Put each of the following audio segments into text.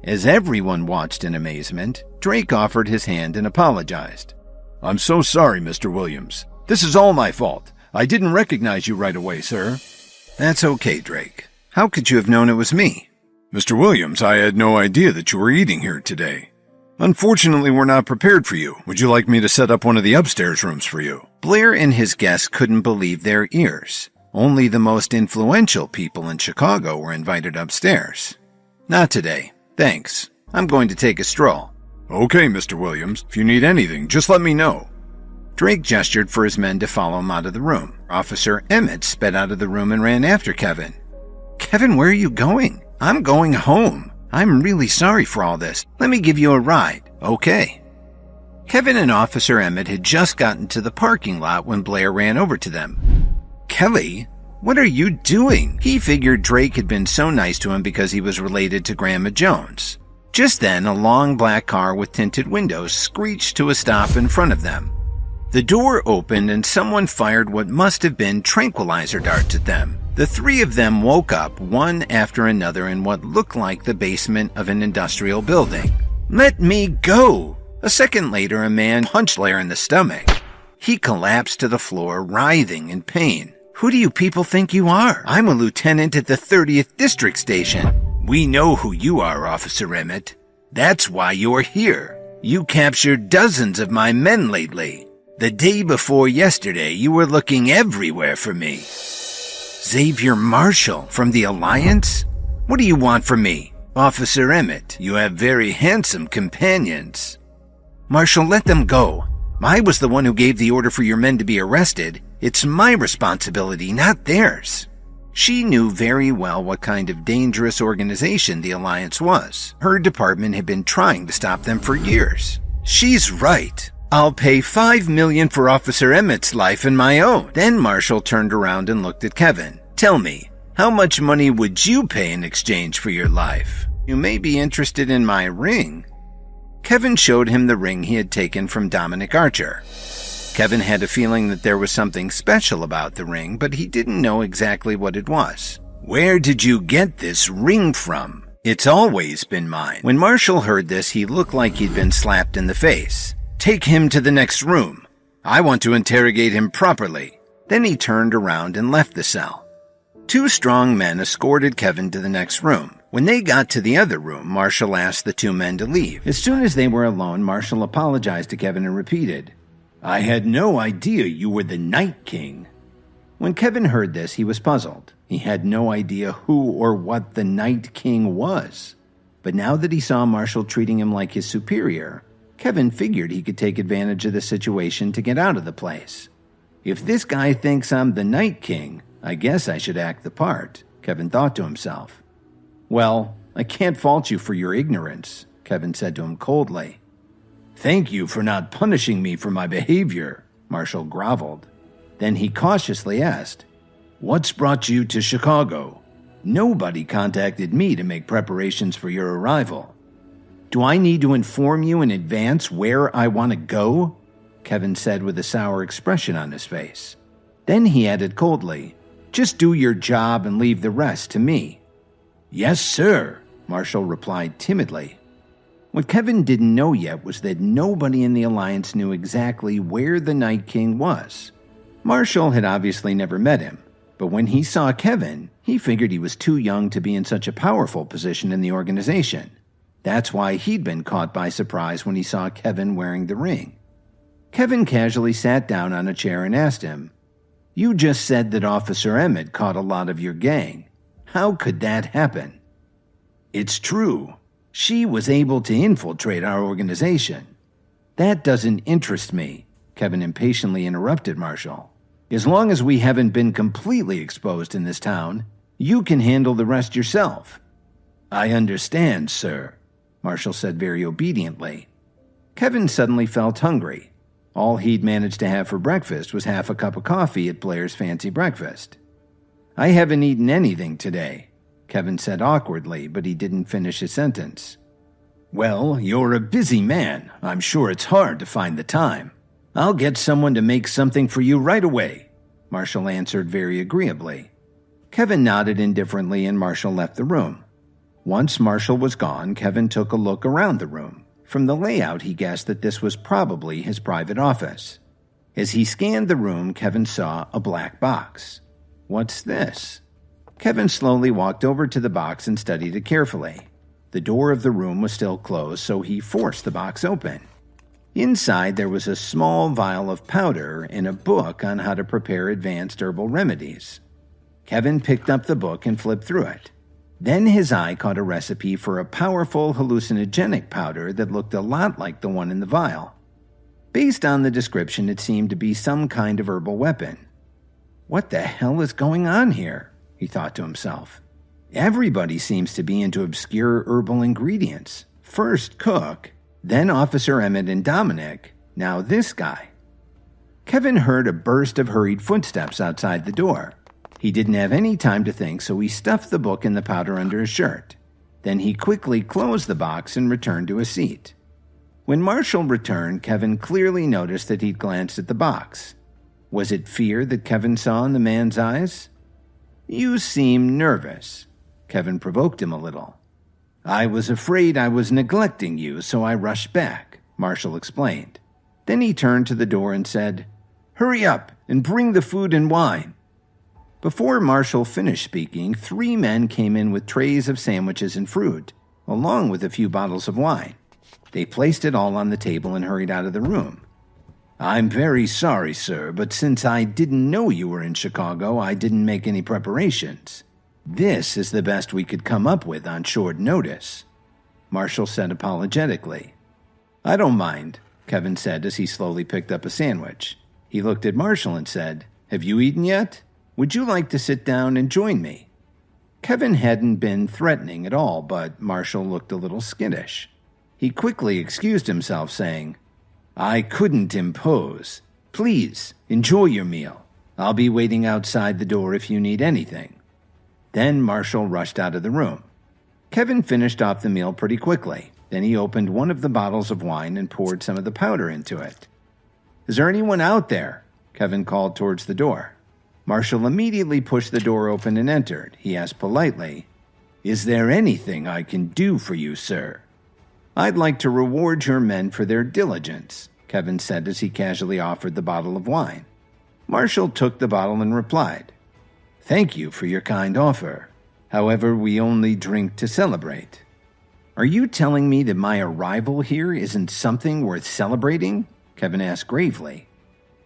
As everyone watched in amazement, Drake offered his hand and apologized. "I'm so sorry, Mr. Williams. This is all my fault. I didn't recognize you right away, sir." "That's okay, Drake. How could you have known it was me?" "Mr. Williams, I had no idea that you were eating here today. Unfortunately, we're not prepared for you. Would you like me to set up one of the upstairs rooms for you?" Blair and his guests couldn't believe their ears. Only the most influential people in Chicago were invited upstairs. "Not today. Thanks. I'm going to take a stroll." "Okay, Mr. Williams. If you need anything, just let me know." Drake gestured for his men to follow him out of the room. Officer Emmett sped out of the room and ran after Kevin. "Kevin, where are you going?" "I'm going home. I'm really sorry for all this. Let me give you a ride." "Okay." Kevin and Officer Emmett had just gotten to the parking lot when Blair ran over to them. "Kelly, what are you doing?" He figured Drake had been so nice to him because he was related to Grandma Jones. Just then, a long black car with tinted windows screeched to a stop in front of them. The door opened and someone fired what must have been tranquilizer darts at them. The three of them woke up one after another in what looked like the basement of an industrial building. "Let me go!" A second later, a man punched Blair in the stomach. He collapsed to the floor, writhing in pain. "Who do you people think you are? I'm a lieutenant at the 30th District Station." "We know who you are, Officer Emmett. That's why you're here. You captured dozens of my men lately. The day before yesterday, you were looking everywhere for me." "Xavier Marshall from the Alliance? What do you want from me?" "Officer Emmett, you have very handsome companions." "Marshall, let them go. I was the one who gave the order for your men to be arrested. It's my responsibility, not theirs." She knew very well what kind of dangerous organization the Alliance was. Her department had been trying to stop them for years. "She's right. I'll pay $5 million for Officer Emmett's life and my own." Then Marshall turned around and looked at Kevin. "Tell me, how much money would you pay in exchange for your life? You may be interested in my ring." Kevin showed him the ring he had taken from Dominic Archer. Kevin had a feeling that there was something special about the ring, but he didn't know exactly what it was. "Where did you get this ring from?" "It's always been mine." When Marshall heard this, he looked like he'd been slapped in the face. "Take him to the next room. I want to interrogate him properly." Then he turned around and left the cell. Two strong men escorted Kevin to the next room. When they got to the other room, Marshall asked the two men to leave. As soon as they were alone, Marshall apologized to Kevin and repeated, "I had no idea you were the Night King." When Kevin heard this, he was puzzled. He had no idea who or what the Night King was. But now that he saw Marshall treating him like his superior, Kevin figured he could take advantage of the situation to get out of the place. "If this guy thinks I'm the Night King, I guess I should act the part," Kevin thought to himself. "Well, I can't fault you for your ignorance," Kevin said to him coldly. "Thank you for not punishing me for my behavior," Marshall groveled. Then he cautiously asked, "What's brought you to Chicago?" "Nobody contacted me to make preparations for your arrival." "Do I need to inform you in advance where I want to go?" Kevin said with a sour expression on his face. Then he added coldly, "Just do your job and leave the rest to me." "Yes, sir," Marshall replied timidly. What Kevin didn't know yet was that nobody in the Alliance knew exactly where the Night King was. Marshall had obviously never met him, but when he saw Kevin, he figured he was too young to be in such a powerful position in the organization. That's why he'd been caught by surprise when he saw Kevin wearing the ring. Kevin casually sat down on a chair and asked him, "You just said that Officer Emmett caught a lot of your gang. How could that happen?" "It's true. She was able to infiltrate our organization." "That doesn't interest me," Kevin impatiently interrupted Marshall. "As long as we haven't been completely exposed in this town, you can handle the rest yourself." "I understand, sir," Marshall said very obediently. Kevin suddenly felt hungry. All he'd managed to have for breakfast was half a cup of coffee at Blair's fancy breakfast. "I haven't eaten anything today," Kevin said awkwardly, but he didn't finish his sentence. "Well, you're a busy man. I'm sure it's hard to find the time. I'll get someone to make something for you right away," Marshall answered very agreeably. Kevin nodded indifferently and Marshall left the room. Once Marshall was gone, Kevin took a look around the room. From the layout, he guessed that this was probably his private office. As he scanned the room, Kevin saw a black box. What's this? Kevin slowly walked over to the box and studied it carefully. The door of the room was still closed, so he forced the box open. Inside, there was a small vial of powder and a book on how to prepare advanced herbal remedies. Kevin picked up the book and flipped through it. Then his eye caught a recipe for a powerful hallucinogenic powder that looked a lot like the one in the vial. Based on the description, it seemed to be some kind of herbal weapon. What the hell is going on here? He thought to himself. Everybody seems to be into obscure herbal ingredients. First Cook, then Officer Emmett and Dominic, now this guy. Kevin heard a burst of hurried footsteps outside the door. He didn't have any time to think, so he stuffed the book and the powder under his shirt. Then he quickly closed the box and returned to his seat. When Marshall returned, Kevin clearly noticed that he'd glanced at the box. Was it fear that Kevin saw in the man's eyes? "You seem nervous." Kevin provoked him a little. "I was afraid I was neglecting you, so I rushed back," Marshall explained. Then he turned to the door and said, "Hurry up and bring the food and wine." Before Marshall finished speaking, 3 men came in with trays of sandwiches and fruit, along with a few bottles of wine. They placed it all on the table and hurried out of the room. "I'm very sorry, sir, but since I didn't know you were in Chicago, I didn't make any preparations. This is the best we could come up with on short notice," Marshall said apologetically. "I don't mind," Kevin said as he slowly picked up a sandwich. He looked at Marshall and said, "Have you eaten yet? Would you like to sit down and join me?" Kevin hadn't been threatening at all, but Marshall looked a little skittish. He quickly excused himself, saying, "I couldn't impose. Please, enjoy your meal. I'll be waiting outside the door if you need anything." Then Marshall rushed out of the room. Kevin finished off the meal pretty quickly. Then he opened one of the bottles of wine and poured some of the powder into it. "Is there anyone out there?" Kevin called towards the door. Marshall immediately pushed the door open and entered. He asked politely, "Is there anything I can do for you, sir?" "I'd like to reward your men for their diligence," Kevin said as he casually offered the bottle of wine. Marshall took the bottle and replied, "Thank you for your kind offer. However, we only drink to celebrate." "Are you telling me that my arrival here isn't something worth celebrating?" Kevin asked gravely.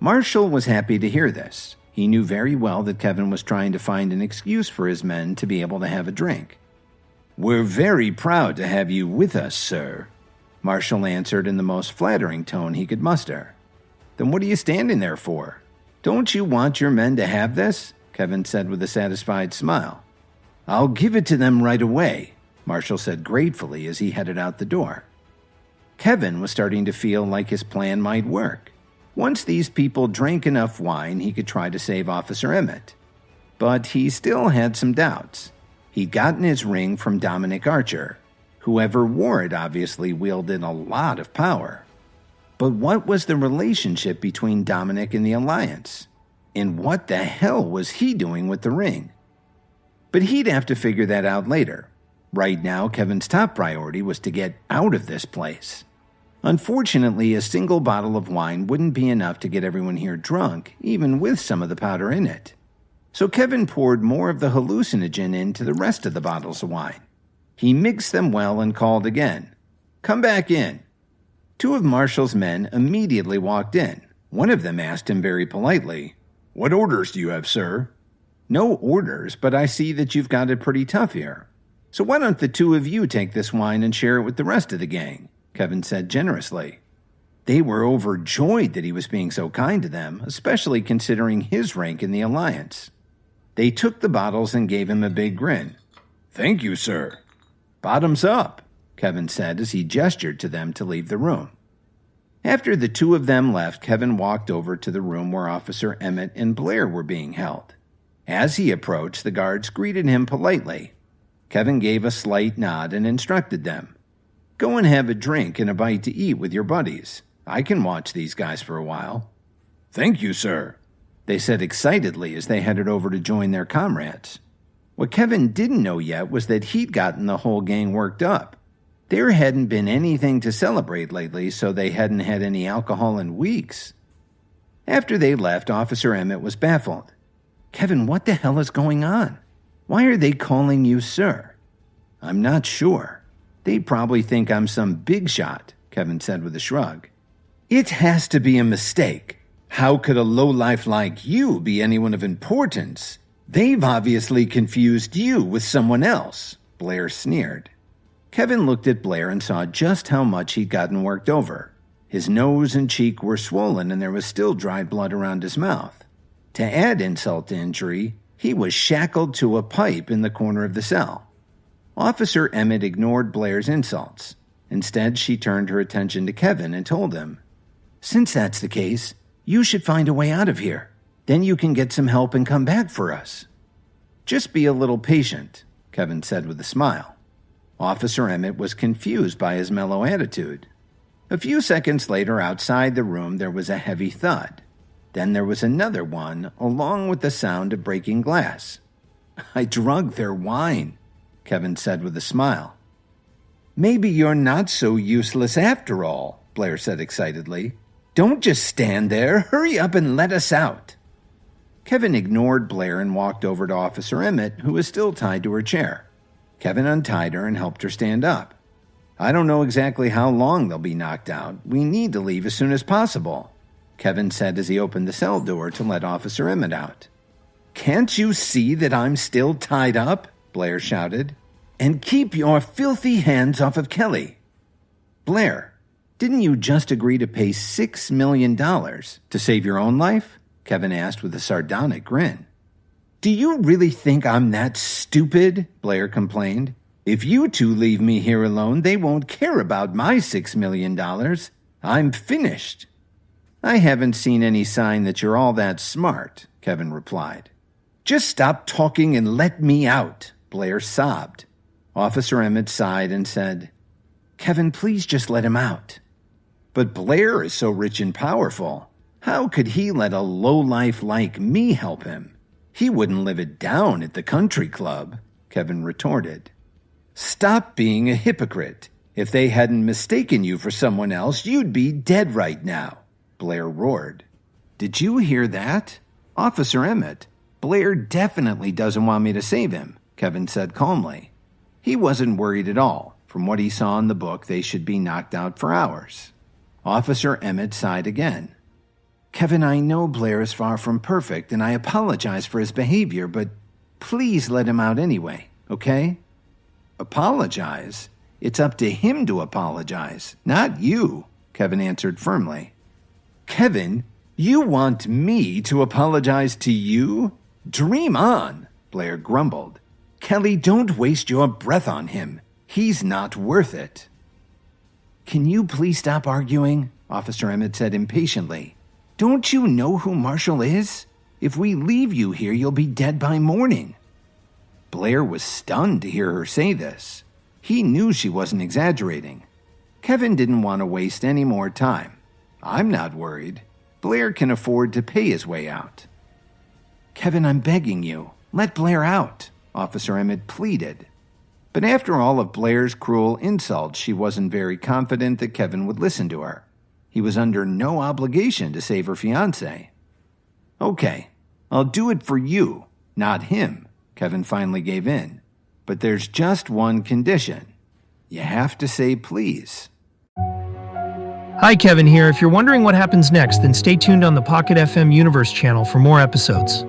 Marshall was happy to hear this. He knew very well that Kevin was trying to find an excuse for his men to be able to have a drink. "We're very proud to have you with us, sir," Marshall answered in the most flattering tone he could muster. "Then what are you standing there for? Don't you want your men to have this?" Kevin said with a satisfied smile. "I'll give it to them right away," Marshall said gratefully as he headed out the door. Kevin was starting to feel like his plan might work. Once these people drank enough wine, he could try to save Officer Emmett. But he still had some doubts. He'd gotten his ring from Dominic Archer. Whoever wore it obviously wielded a lot of power. But what was the relationship between Dominic and the Alliance? And what the hell was he doing with the ring? But he'd have to figure that out later. Right now, Kevin's top priority was to get out of this place. Unfortunately, a single bottle of wine wouldn't be enough to get everyone here drunk, even with some of the powder in it. So Kevin poured more of the hallucinogen into the rest of the bottles of wine. He mixed them well and called again, "Come back in." 2 of Marshall's men immediately walked in. One of them asked him very politely, "What orders do you have, sir?" "No orders, but I see that you've got it pretty tough here. So why don't the 2 of you take this wine and share it with the rest of the gang?" Kevin said generously. They were overjoyed that he was being so kind to them, especially considering his rank in the Alliance. They took the bottles and gave him a big grin. "Thank you, sir." "Bottoms up," Kevin said as he gestured to them to leave the room. After the 2 of them left, Kevin walked over to the room where Officer Emmett and Blair were being held. As he approached, the guards greeted him politely. Kevin gave a slight nod and instructed them, "Go and have a drink and a bite to eat with your buddies. I can watch these guys for a while." "Thank you, sir," they said excitedly as they headed over to join their comrades. What Kevin didn't know yet was that he'd gotten the whole gang worked up. There hadn't been anything to celebrate lately, so they hadn't had any alcohol in weeks. After they left, Officer Emmett was baffled. "Kevin, what the hell is going on? Why are they calling you sir?" "I'm not sure. They probably think I'm some big shot," Kevin said with a shrug. "It has to be a mistake. How could a lowlife like you be anyone of importance? They've obviously confused you with someone else," Blair sneered. Kevin looked at Blair and saw just how much he'd gotten worked over. His nose and cheek were swollen and there was still dried blood around his mouth. To add insult to injury, he was shackled to a pipe in the corner of the cell. Officer Emmett ignored Blair's insults. Instead, she turned her attention to Kevin and told him, "Since that's the case, you should find a way out of here. Then you can get some help and come back for us." "Just be a little patient," Kevin said with a smile. Officer Emmett was confused by his mellow attitude. A few seconds later, outside the room, there was a heavy thud. Then there was another one, along with the sound of breaking glass. "I drunk their wine," Kevin said with a smile. "Maybe you're not so useless after all," Blair said excitedly. "Don't just stand there. Hurry up and let us out." Kevin ignored Blair and walked over to Officer Emmett, who was still tied to her chair. Kevin untied her and helped her stand up. "I don't know exactly how long they'll be knocked out. We need to leave as soon as possible," Kevin said as he opened the cell door to let Officer Emmett out. "Can't you see that I'm still tied up?" Blair shouted. "And keep your filthy hands off of Kelly." "Blair, didn't you just agree to pay $6 million to save your own life?" Kevin asked with a sardonic grin. "Do you really think I'm that stupid?" Blair complained. "If you two leave me here alone, they won't care about my $6 million. I'm finished." "I haven't seen any sign that you're all that smart," Kevin replied. "Just stop talking and let me out," Blair sobbed. Officer Emmett sighed and said, "Kevin, please just let him out." "But Blair is so rich and powerful. How could he let a lowlife like me help him? He wouldn't live it down at the country club," Kevin retorted. "Stop being a hypocrite. If they hadn't mistaken you for someone else, you'd be dead right now," Blair roared. "Did you hear that? Officer Emmett, Blair definitely doesn't want me to save him," Kevin said calmly. He wasn't worried at all. From what he saw in the book, they should be knocked out for hours. Officer Emmett sighed again. "Kevin, I know Blair is far from perfect, and I apologize for his behavior, but please let him out anyway, okay?" "Apologize? It's up to him to apologize, not you," Kevin answered firmly. "Kevin, you want me to apologize to you? Dream on," Blair grumbled. "Kelly, don't waste your breath on him. He's not worth it." "Can you please stop arguing?" Officer Emmett said impatiently. "Don't you know who Marshall is? If we leave you here, you'll be dead by morning." Blair was stunned to hear her say this. He knew she wasn't exaggerating. Kevin didn't want to waste any more time. "I'm not worried. Blair can afford to pay his way out." "Kevin, I'm begging you. Let Blair out," Officer Emmett pleaded. But after all of Blair's cruel insults, she wasn't very confident that Kevin would listen to her. He was under no obligation to save her fiancé. "Okay, I'll do it for you, not him," Kevin finally gave in. "But there's just one condition. You have to say please." Hi, Kevin here. If you're wondering what happens next, then stay tuned on the Pocket FM Universe channel for more episodes.